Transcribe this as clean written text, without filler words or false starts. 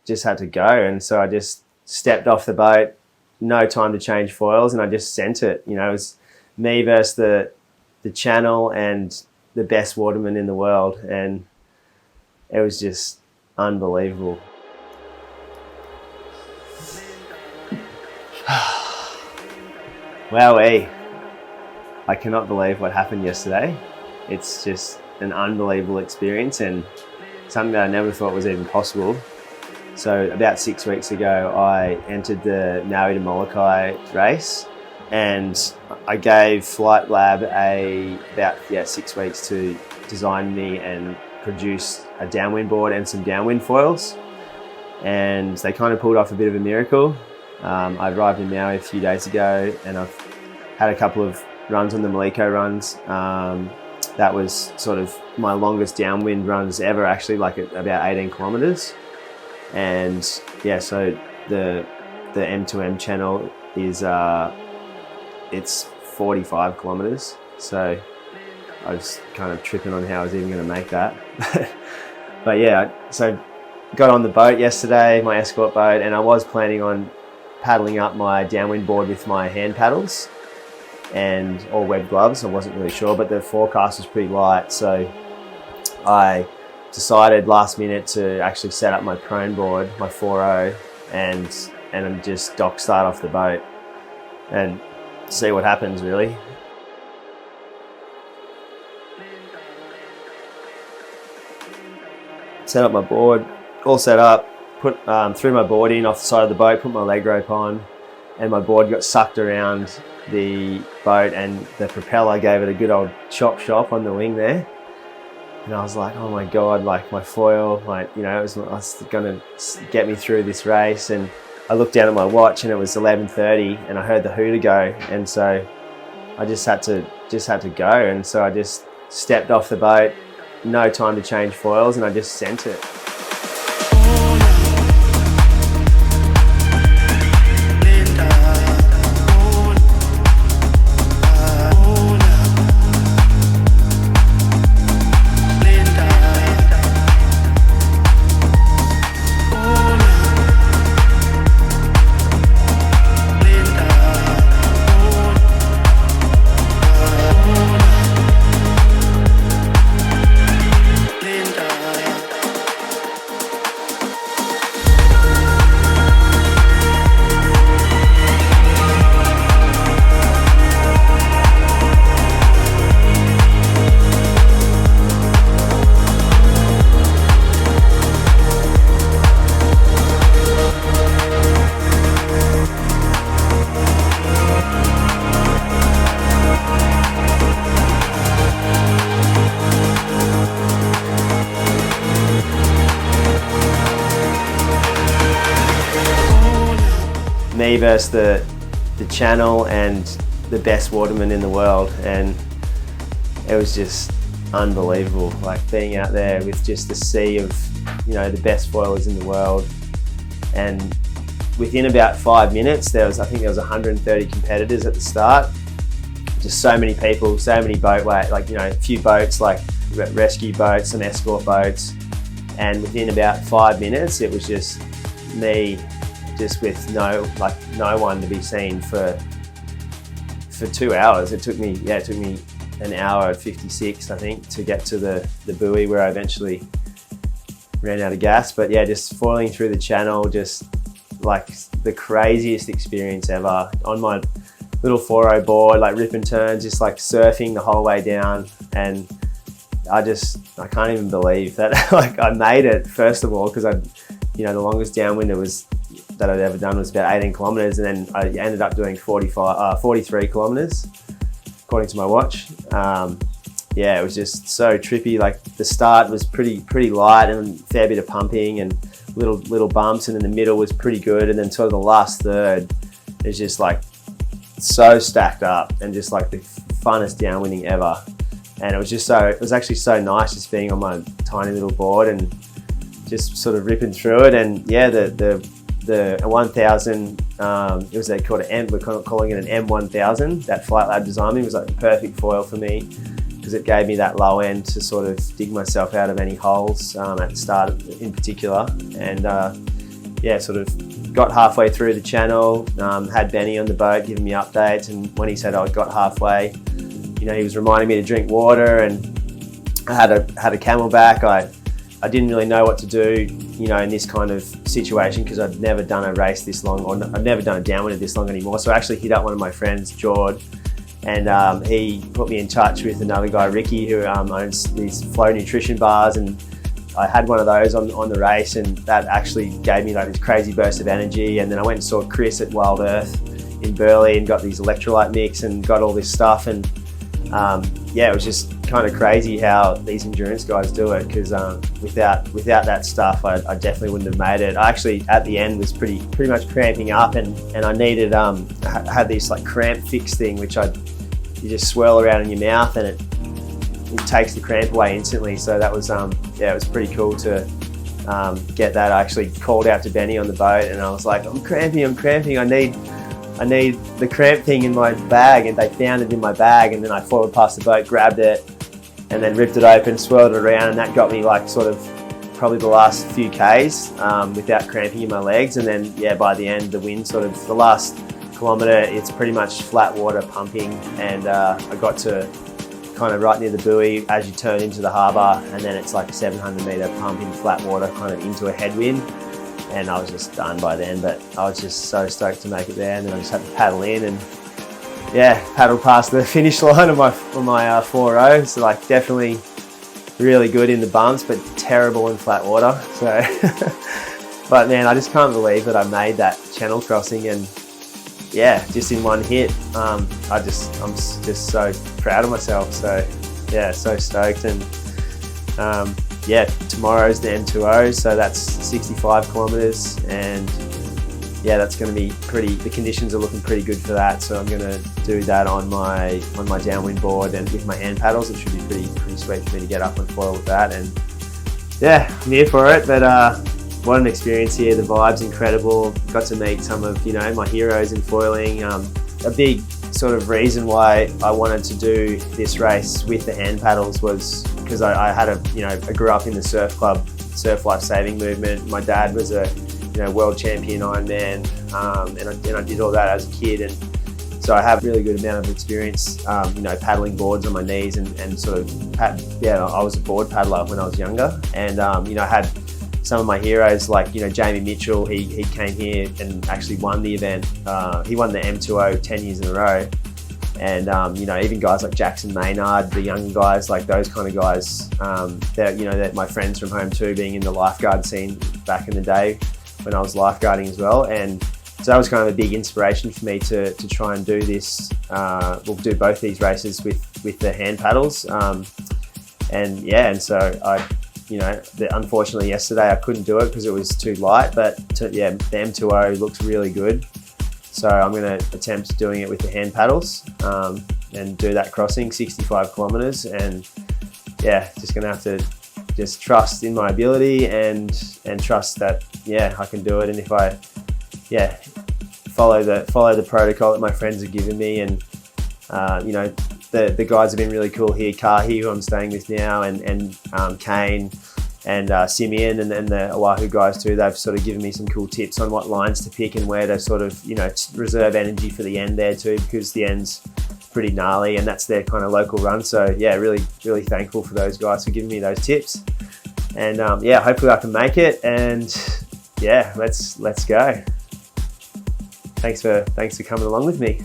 just had to go. And so I just stepped off the boat, no time to change foils, and I just sent it. You know, it was me versus the channel and the best waterman in the world, and it was just unbelievable. Wowee. I cannot believe what happened yesterday. It's just an unbelievable experience and something that I never thought was even possible. So about 6 weeks ago, I entered the Maui and Molokai race, and I gave FLITELab about 6 weeks to design me and produce a downwind board and some downwind foils. And they kind of pulled off a bit of a miracle. I arrived in Maui a few days ago, and I've had a couple of runs on the Molokai runs. That was sort of my longest downwind runs ever, actually, like about 18 kilometers. And yeah, so the M2M channel is it's 45 kilometers. So I was kind of tripping on how I was even going to make that. But yeah, so got on the boat yesterday, my escort boat, and I was planning on paddling up my downwind board with my hand paddles and or web gloves. I wasn't really sure, but the forecast was pretty light, so I decided last minute to actually set up my prone board, my 4.0, and just dock start off the boat and see what happens, really. Set up my board, all set up, threw my board in off the side of the boat, put my leg rope on, and my board got sucked around the boat, and the propeller gave it a good old chop on the wing there. And I was like, oh my God, like my foil, like, you know, it was gonna get me through this race. And I looked down at my watch and it was 11:30, and I heard the hooter go. And so I just had to go. And so I just stepped off the boat, no time to change foils, and I just sent it. Me versus the channel and the best waterman in the world, and it was just unbelievable, like being out there with just the sea of, you know, the best foilers in the world. And within about 5 minutes, I think there was 130 competitors at the start. Just so many people, so many boatway, like, you know, a few boats, like rescue boats, some escort boats. And within about 5 minutes, it was just me, just with no one to be seen for 2 hours. It took me an hour and 56, I think, to get to the buoy where I eventually ran out of gas. But yeah, just foiling through the channel, just like the craziest experience ever. On my little 4.0 board, like ripping turns, just like surfing the whole way down. And I can't even believe that like I made it, first of all, because the longest downwind that I'd ever done was about 18 kilometers, and then I ended up doing 43 kilometers, according to my watch. Yeah, it was just so trippy. Like the start was pretty light and a fair bit of pumping and little bumps, and then the middle was pretty good, and then sort of the last third is just like so stacked up and just like the funnest downwinding ever. And it was actually so nice just being on my tiny little board and just sort of ripping through it. And yeah, the 1000, it was called we're calling it an M1000. That FLITElab designed me was like the perfect foil for me, because it gave me that low end to sort of dig myself out of any holes at the start in particular. And yeah, sort of got halfway through the channel, had Benny on the boat giving me updates, and when he said I got halfway, you know, he was reminding me to drink water, and I had a camelback. I didn't really know what to do, you know, in this kind of situation, because I'd never done a race this long, or I've never done a downwind this long anymore. So I actually hit up one of my friends, Jord, and he put me in touch with another guy, Ricky, who owns these Flow nutrition bars, and I had one of those on the race, and that actually gave me like this crazy burst of energy. And then I went and saw Chris at Wild Earth in Burleigh and got these electrolyte mix and got all this stuff, and yeah, it was just kind of crazy how these endurance guys do it, because without that stuff, I definitely wouldn't have made it. I actually at the end was pretty much cramping up, and I needed had this like cramp fix thing, which you just swirl around in your mouth, and it takes the cramp away instantly. So that was yeah, it was pretty cool to get that. I actually called out to Benny on the boat, and I was like, I'm cramping, I need the cramp thing in my bag, and they found it in my bag, and then I foiled past the boat, grabbed it, and then ripped it open, swirled it around, and that got me like sort of probably the last few Ks without cramping in my legs. And then yeah, by the end, the wind sort of, the last kilometre, it's pretty much flat water pumping, and I got to kind of right near the buoy as you turn into the harbour, and then it's like a 700 metre pump in flat water kind of into a headwind. And I was just done by then, but I was just so stoked to make it there. And then I just had to paddle in, and yeah, paddle past the finish line on my 4.0. So like definitely really good in the bumps, but terrible in flat water. So, but man, I just can't believe that I made that channel crossing, and yeah, just in one hit. I'm just so proud of myself. So yeah, so stoked. And yeah, tomorrow's the M2O, so that's 65 kilometers, and yeah, that's going to be the conditions are looking pretty good for that. So I'm going to do that on my downwind board and with my hand paddles. It should be pretty sweet for me to get up and foil with that. And yeah, I'm here for it. But what an experience here. The vibe's incredible. Got to meet some of, you know, my heroes in foiling. A big sort of reason why I wanted to do this race with the hand paddles was because I grew up in the surf club, surf life saving movement. My dad was a world champion Ironman, and I did all that as a kid, and so I have a really good amount of experience, paddling boards on my knees and sort of I was a board paddler when I was younger, and I had some of my heroes like Jamie Mitchell. He came here and actually won the event. He won the M2O 10 years in a row. And even guys like Jackson Maynard, the young guys, like those kind of guys, they're my friends from home too, being in the lifeguard scene back in the day when I was lifeguarding as well. And so that was kind of a big inspiration for me to try and do this. We'll do both these races with the hand paddles. And so unfortunately yesterday I couldn't do it because it was too light, but the M2O looks really good. So I'm going to attempt doing it with the hand paddles and do that crossing, 65 kilometers. And yeah, just going to have to just trust in my ability and trust that, I can do it. And if I, follow the protocol that my friends have given me, and, the guys have been really cool here. Kahi, who I'm staying with now, and Kane, and Simeon, and then the Oahu guys too. They've sort of given me some cool tips on what lines to pick and where to sort of, reserve energy for the end there too, because the end's pretty gnarly and that's their kind of local run. So yeah, really, really thankful for those guys for giving me those tips. And hopefully I can make it. And yeah, let's go. Thanks for coming along with me.